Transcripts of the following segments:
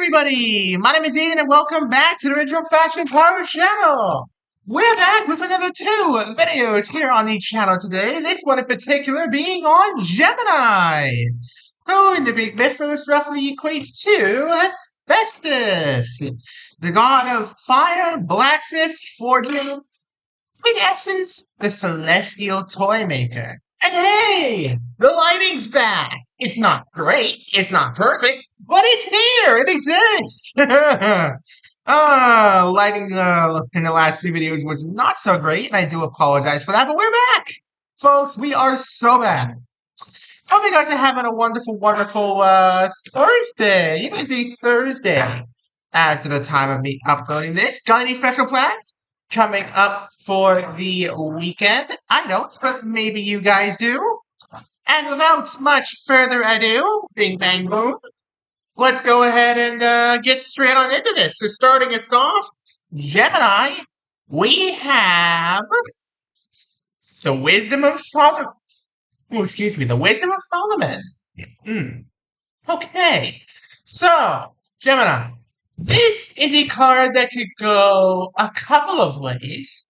everybody! My name is Ian and welcome back to the Original Fashion Power channel! We're back with another two videos here on the channel today, this one in particular being on Gemini, who in the big mythos roughly equates to Hephaestus, the god of fire, blacksmiths, forging, in essence, the celestial toy maker. And hey, the lighting's back. It's not great, it's not perfect, but it's here. It exists. Lighting in the last two videos was not so great, and I do apologize for that. But we're back, folks. We are so back. Hope you guys are having a wonderful, wonderful Thursday. It is a Thursday as to the time of me uploading this. Got any special plans coming up for the weekend? I don't, but maybe you guys do. And without much further ado, bing bang boom, let's go ahead and get straight on into this. So starting us off, Gemini, we have the Wisdom of Solomon. Oh, excuse me, the Wisdom of Solomon. Okay, so Gemini, this is a card that could go a couple of ways.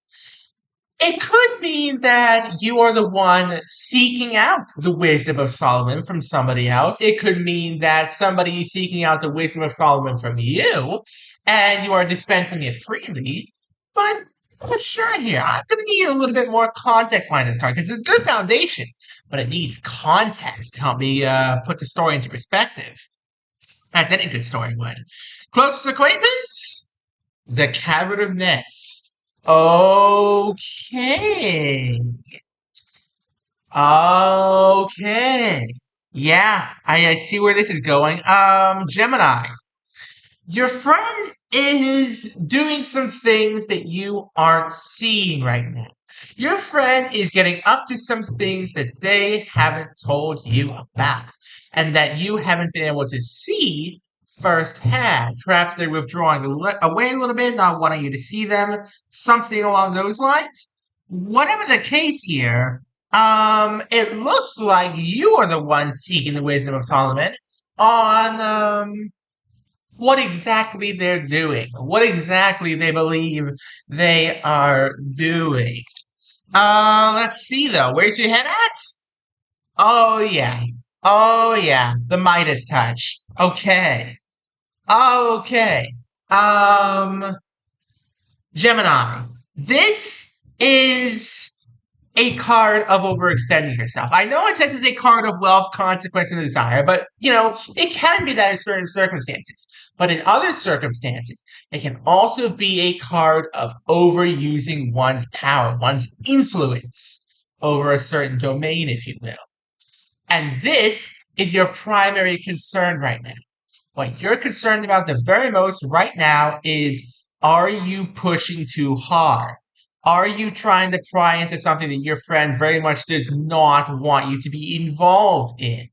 It could mean that you are the one seeking out the wisdom of Solomon from somebody else. It could mean that somebody is seeking out the wisdom of Solomon from you, and you are dispensing it freely. But I'm not sure here. I'm going to give you a little bit more context behind this card, because it's a good foundation, but it needs context to help me put the story into perspective, as any good story would. Closest acquaintance? The Cabinet of Ness. Okay. Okay. Yeah, I see where this is going. Gemini, your friend is doing some things that you aren't seeing right now. Your friend is getting up to some things that they haven't told you about and that you haven't been able to see firsthand. Perhaps they're withdrawing away a little bit, not wanting you to see them, something along those lines. Whatever the case here, it looks like you are the one seeking the wisdom of Solomon on what exactly they're doing, what exactly they believe they are doing. Let's see though. Where's your head at? Oh yeah. Oh yeah. The Midas touch. Okay. Okay. Gemini. This is a card of overextending yourself. I know it says it's a card of wealth, consequence, and desire, but, it can be that in certain circumstances. But in other circumstances, it can also be a card of overusing one's power, one's influence over a certain domain, if you will. And this is your primary concern right now. What you're concerned about the very most right now is, are you pushing too hard? Are you trying to pry into something that your friend very much does not want you to be involved in?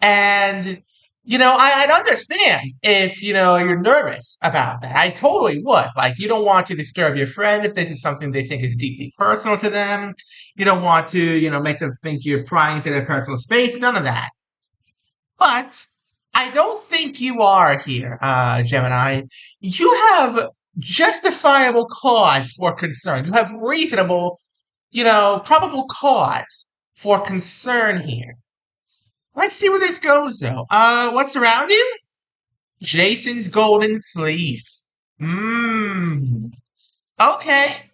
And, I'd understand if, you're nervous about that. I totally would. Like, you don't want to disturb your friend if this is something they think is deeply personal to them. You don't want to, make them think you're prying into their personal space. None of that. But I don't think you are here, Gemini. You have justifiable cause for concern. You have reasonable, probable cause for concern here. Let's see where this goes, though. What's around you? Jason's golden fleece. Okay.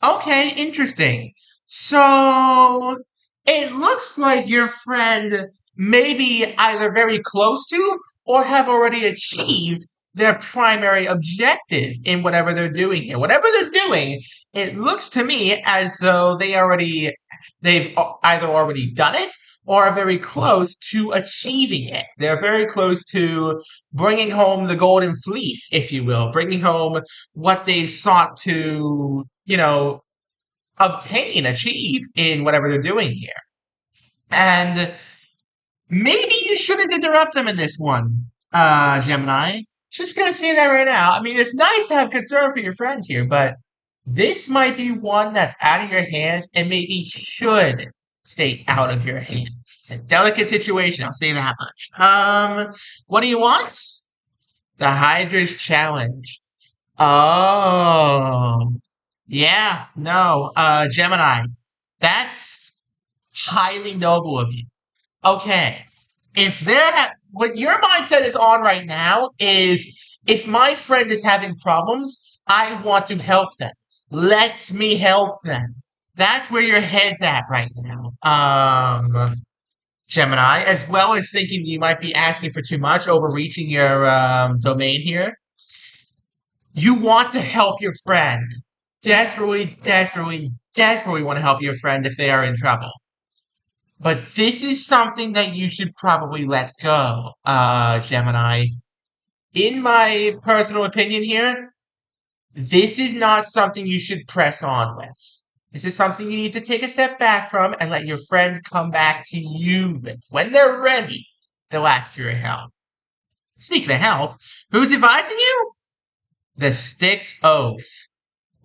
Okay, interesting. So, it looks like your friend may be either very close to or have already achieved their primary objective in whatever they're doing here. Whatever they're doing, it looks to me as though they've either already done it or are very close to achieving it. They're very close to bringing home the golden fleece, if you will, bringing home what they've sought to, achieve in whatever they're doing here. And maybe you shouldn't interrupt them in this one, Gemini. Just gonna say that right now. I mean, it's nice to have concern for your friends here, but this might be one that's out of your hands and maybe should stay out of your hands. It's a delicate situation, I'll say that much. What do you want? The Hydra's challenge. Oh. Yeah, no, Gemini. That's highly noble of you. Okay. If what your mindset is on right now is if my friend is having problems, I want to help them. Let me help them. That's where your head's at right now. Gemini, as well as thinking you might be asking for too much, overreaching your domain here. You want to help your friend. Desperately, desperately, desperately want to help your friend if they are in trouble. But this is something that you should probably let go, Gemini. In my personal opinion here, this is not something you should press on with. This is something you need to take a step back from and let your friend come back to you with. When they're ready, they'll ask for your help. Speaking of help, who's advising you? The Styx Oath.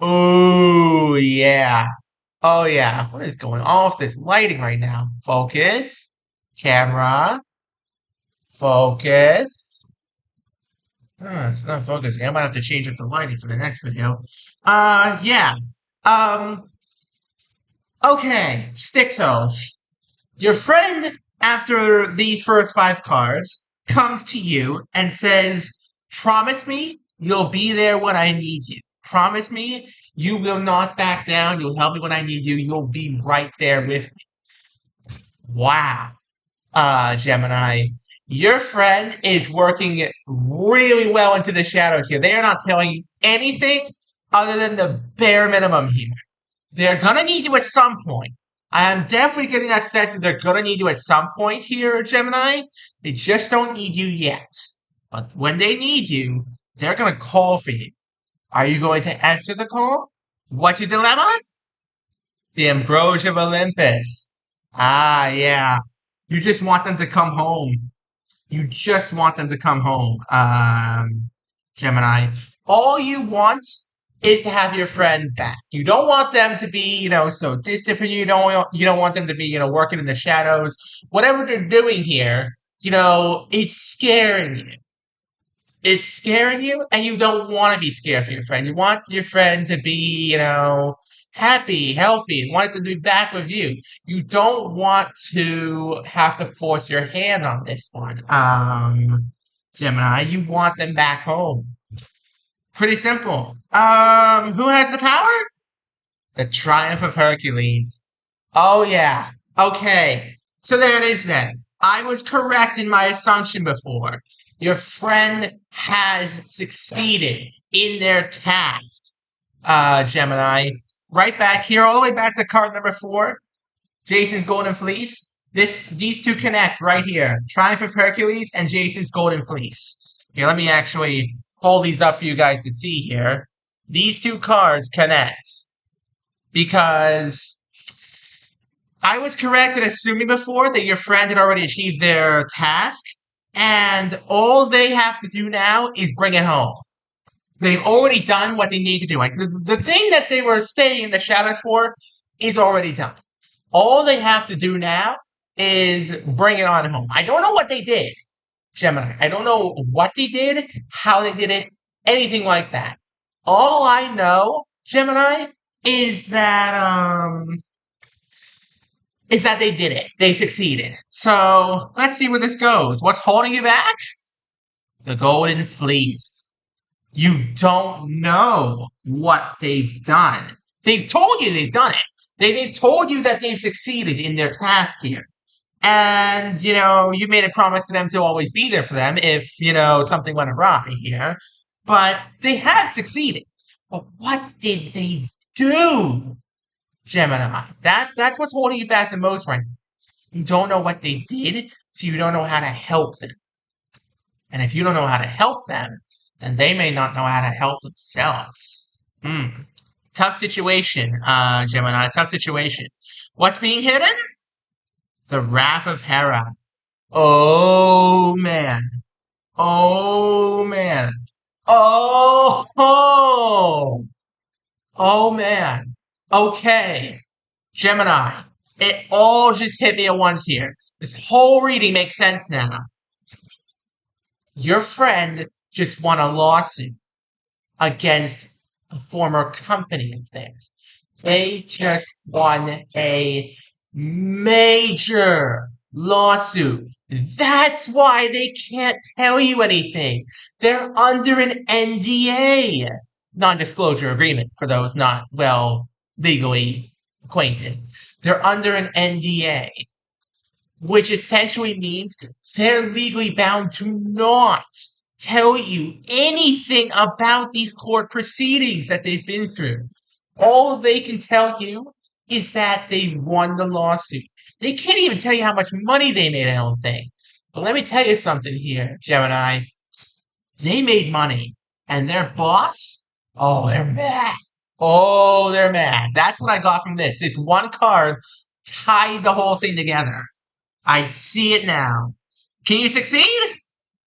Oh, yeah. Oh, yeah. What is going on with this lighting right now? Focus. Camera. Focus. It's not focusing. I might have to change up the lighting for the next video. Yeah. Um, okay. Styxos. Your friend, after these first 5 cards, comes to you and says, promise me you'll be there when I need you. Promise me you will not back down. You'll help me when I need you. You'll be right there with me. Wow. Gemini, your friend is working really well into the shadows here. They are not telling you anything other than the bare minimum here. They're gonna need you at some point. I am definitely getting that sense that they're gonna need you at some point here, Gemini. They just don't need you yet. But when they need you, they're gonna call for you. Are you going to answer the call? What's your dilemma? The Ambrosia of Olympus. Ah, yeah. You just want them to come home. You just want them to come home, Gemini. All you want is to have your friend back. You don't want them to be, so distant from you. You don't want them to be, working in the shadows. Whatever they're doing here, it's scaring you. It's scaring you, and you don't want to be scared for your friend. You want your friend to be, happy, healthy, and want it to be back with you. You don't want to have to force your hand on this one, Gemini. You want them back home. Pretty simple. Who has the power? The Triumph of Hercules. Oh yeah. Okay. So there it is then. I was correct in my assumption before. Your friend has succeeded in their task, Gemini. Right back here, all the way back to card number 4, Jason's Golden Fleece. These two connect right here. Triumph of Hercules and Jason's Golden Fleece. Here, let me actually hold these up for you guys to see here. These two cards connect because I was correct in assuming before that your friend had already achieved their task, and all they have to do now is bring it home. They've already done what they need to do. Like the thing that they were staying in the shadows for is already done. All they have to do now is bring it on home. I don't know what they did, Gemini. I don't know what they did, how they did it, anything like that. All I know, Gemini, is that they did it. They succeeded. So let's see where this goes. What's holding you back? The Golden Fleece. You don't know what they've done. They've told you they've done it. They've told you that they've succeeded in their task here. And, you made a promise to them to always be there for them if, something went awry here. But they have succeeded. But what did they do, Gemini? That's what's holding you back the most right now. You don't know what they did, so you don't know how to help them. And if you don't know how to help them, then they may not know how to help themselves. Tough situation, Gemini. Tough situation. What's being hidden? The Wrath of Hera. Oh, man. Oh, man. Oh, oh. Oh, man. Okay. Gemini. It all just hit me at once here. This whole reading makes sense now. Your friend just won a lawsuit against a former company of theirs. They just won a major lawsuit. That's why they can't tell you anything. They're under an NDA, non-disclosure agreement, for those not well legally acquainted. They're under an NDA, which essentially means they're legally bound to not tell you anything about these court proceedings that they've been through. All they can tell you is that they won the lawsuit. They can't even tell you how much money they made, I don't think. But let me tell you something here, Gemini. They made money, and their boss, oh, they're mad. Oh, they're mad. That's what I got from this. This one card tied the whole thing together. I see it now. Can you succeed?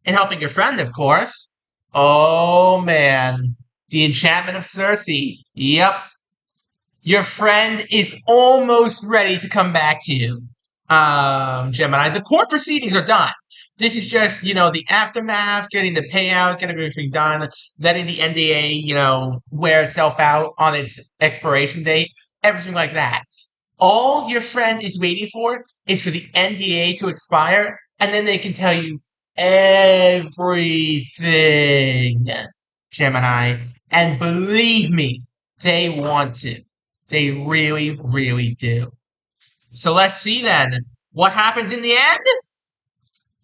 In helping your friend, of course. Oh, man. The enchantment of Circe. Yep. Your friend is almost ready to come back to you. Gemini, the court proceedings are done. This is just, the aftermath, getting the payout, getting everything done, letting the NDA, wear itself out on its expiration date, everything like that. All your friend is waiting for is for the NDA to expire, and then they can tell you everything, Gemini. And believe me, they want to. They really, really do. So let's see then. What happens in the end?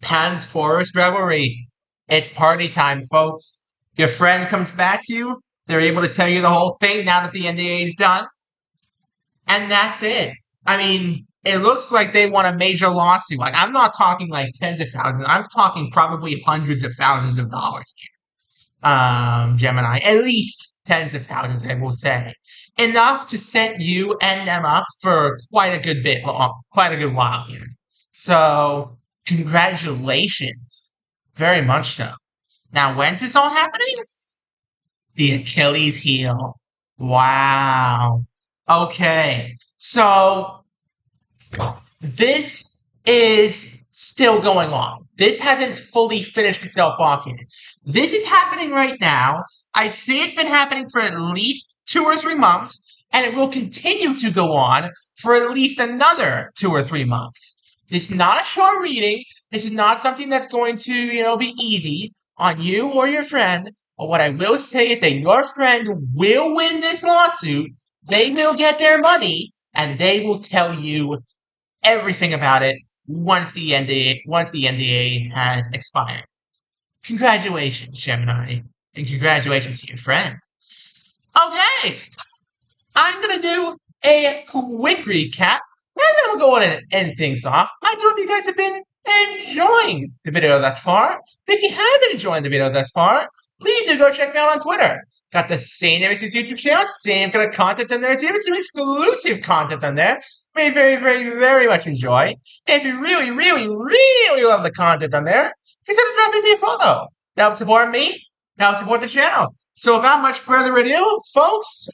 Pan's Forest Revelry. It's party time, folks. Your friend comes back to you. They're able to tell you the whole thing now that the NDA is done. And that's it. I mean, it looks like they won a major lawsuit. Like, I'm not talking like tens of thousands. I'm talking probably hundreds of thousands of dollars here. Gemini. At least tens of thousands, I will say. Enough to set you and them up for quite a good while here. So, congratulations. Very much so. Now, when's this all happening? The Achilles heel. Wow. Okay. So, this is still going on. This hasn't fully finished itself off yet. This is happening right now. I'd say it's been happening for at least 2 or 3 months, and it will continue to go on for at least another 2 or 3 months. This is not a short reading. This is not something that's going to, be easy on you or your friend. But what I will say is that your friend will win this lawsuit. They will get their money, and they will tell you everything about it once the NDA has expired. Congratulations, Gemini, and congratulations to your friend. Okay, I'm gonna do a quick recap, and then we'll go on and end things off. I hope you guys have been enjoying the video thus far. But if you have been enjoying the video thus far, please do go check me out on Twitter. Got the same Nemesis YouTube channel, same kind of content on there. It's even some exclusive content on there. Very, very, very, very much enjoy. And if you really, really, really love the content on there, consider dropping me a follow. That helps support me, that helps support the channel. So without much further ado, folks,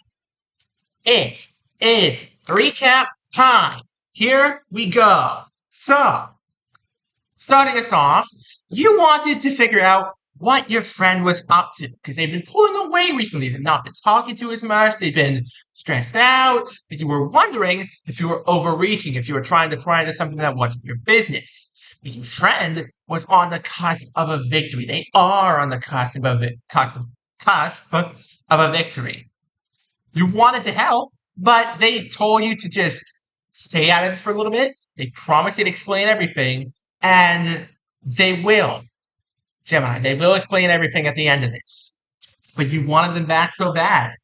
it is recap time. Here we go. So, starting us off, you wanted to figure out what your friend was up to, because they've been pulling away recently. They've not been talking to as much. They've been stressed out. But you were wondering if you were overreaching, if you were trying to pry into something that wasn't your business. But your friend was on the cusp of a victory. They are on the cusp of a victory. You wanted to help, but they told you to just stay out of it for a little bit. They promised they'd explain everything, and they will. Gemini, they will explain everything at the end of this. But you wanted them back so bad.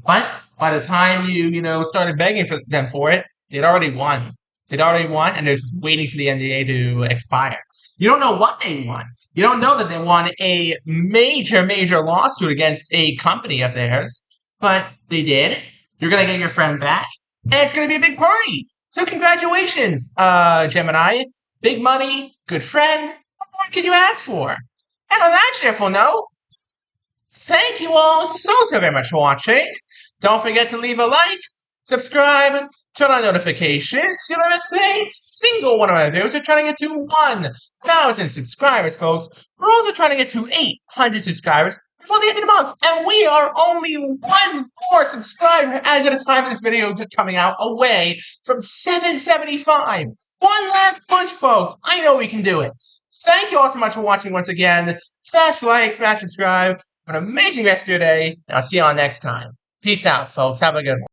But by the time you started begging for them for it, they'd already won. And they're just waiting for the NDA to expire. You don't know what they won. You don't know that they won a major, major lawsuit against a company of theirs. But they did. You're going to get your friend back. And it's going to be a big party. So congratulations, Gemini. Big money, good friend. What can you ask for? And on that cheerful note, thank you all so very much for watching. Don't forget to leave a like, subscribe, turn on notifications. You'll never miss a single one of my videos. We're trying to get to 1,000 subscribers, folks. We're also trying to get to 800 subscribers before the end of the month. And we are only one more subscriber as of the time of this video coming out away from 775. One last push, folks. I know we can do it. Thank you all so much for watching once again. Smash like, smash subscribe. Have an amazing rest of your day, and I'll see you all next time. Peace out, folks. Have a good one.